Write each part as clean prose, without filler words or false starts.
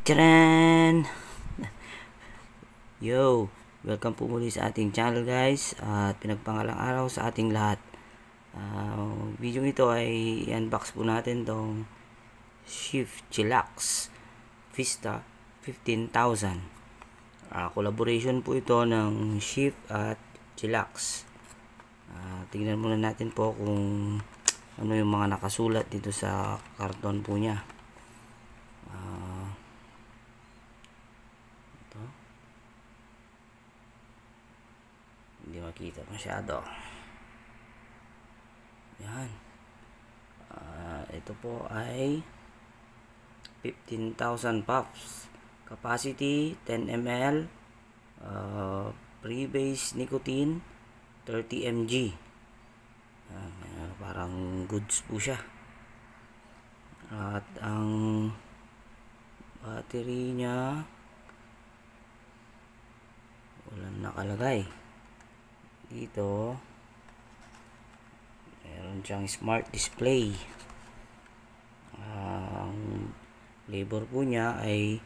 Tcharan! Yo! Welcome po muli sa ating channel guys at pinagpangalang araw sa ating lahat. Video ito ay i-unbox po natin tong Schiff Chillax Vista 15,000. Collaboration po ito ng Schiff at Chillax. Tingnan muna natin po kung ano yung mga nakasulat dito sa karton po niya. Hindi makita masyado. Yan. Ito po ay 15,000 puffs. Capacity 10 ml. Pre-base nicotine 30 mg. Parang goods po siya. At ang battery niya walang nakalagay. Dito meron siyang smart display. Ang flavor po niya ay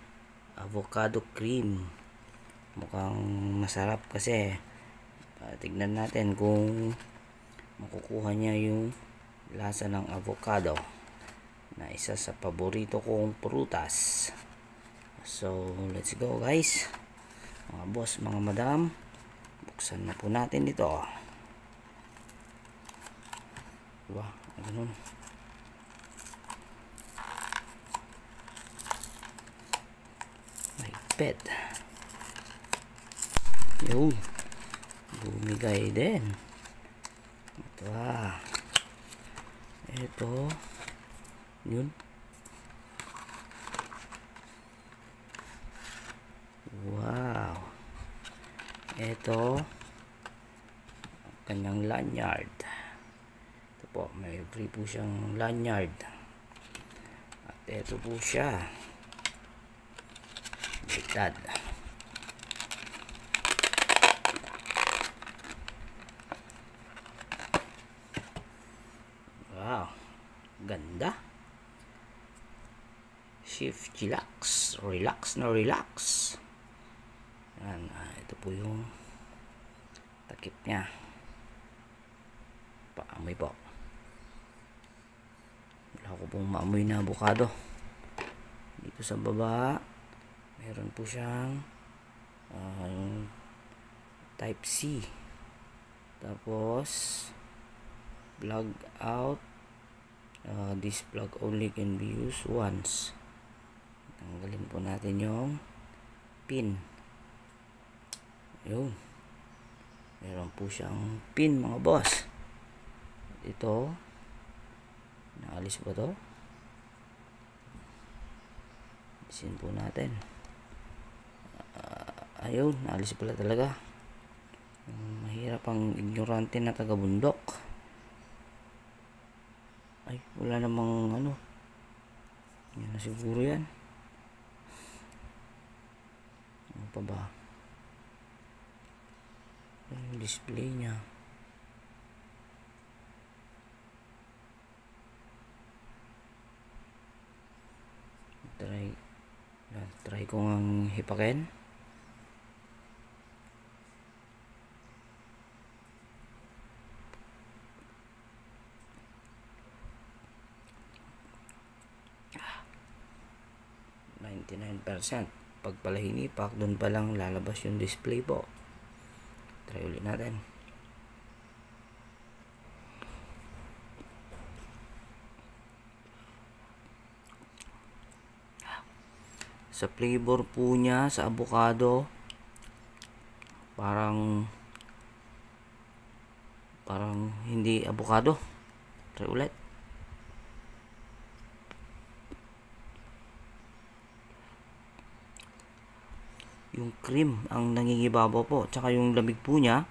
avocado cream. Mukhang masarap kasi. Tignan natin kung makukuha niya yung lasa ng avocado na isa sa paborito kong prutas. So let's go guys, mga boss, mga madam. Buksan na po natin ito. Wah, ganun. May pet. Yo, bumigay din. Ito ito yun. Wow. Ito kanyang lanyard. Ito po, may free po siyang lanyard. At ito po siya. Baliktad. Wow, ganda. Schiff Chillax, relax na relax. Yan, ito po yung takip niya. Paamoy po. Wala ko pong maamoy na avocado. Dito sa baba meron po siyang type C. Tapos plug out. This plug only can be used once. Tanggalin po natin yung pin. Yun. Meron po siyang pin, mga boss. Ito. Naalis ba to? Alisin po natin. Ayun. Naalis pala talaga. Mahirap ang ignorante na taga-bundok. Ay, wala namang ano. Yan na siguro yan. Ano pa ba? Yung display niya. Try ko ang hipakin. Ah, 99%. Pag pala hinipak, doon pa lang lalabas yung display po. Try ulit natin. Sa flavor po niya, sa avocado, parang hindi avocado. Try ulit. Yung cream ang nangingibabaw po, tsaka yung lamig po niya,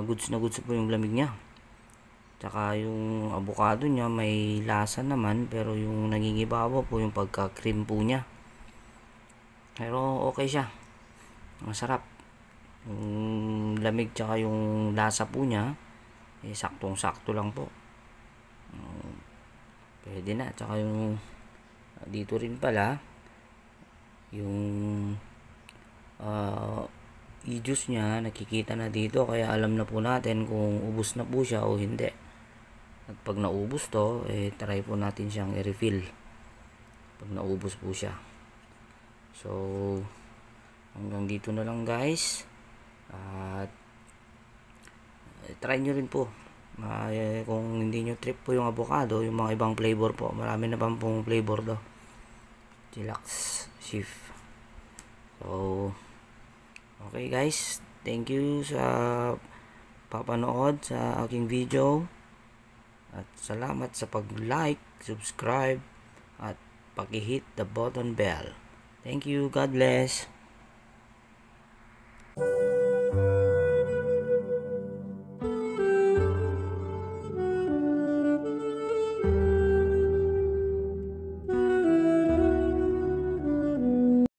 goods na goods po yung lamig niya. Tsaka yung avocado niya may lasa naman, pero yung nangingibabaw po yung pagka-cream po niya. Pero okay siya. Masarap. Yung lamig tsaka yung lasa po niya, saktong-sakto lang po. Pwede na. Tsaka yung dito rin pala yung i-juice niya, nakikita na dito, kaya alam na po natin kung ubos na po siya o hindi. At pag naubos to, try po natin siyang i-refill pag naubos po siya. So hanggang dito na lang guys, at try nyo rin po. Kung hindi nyo trip po yung avocado, yung mga ibang flavor po, marami na pong flavor do. Chillax Shift. So okay guys, thank you sa papanood sa aking video, at salamat sa pag-like, subscribe, at paki-hit the button bell. Thank you, God bless.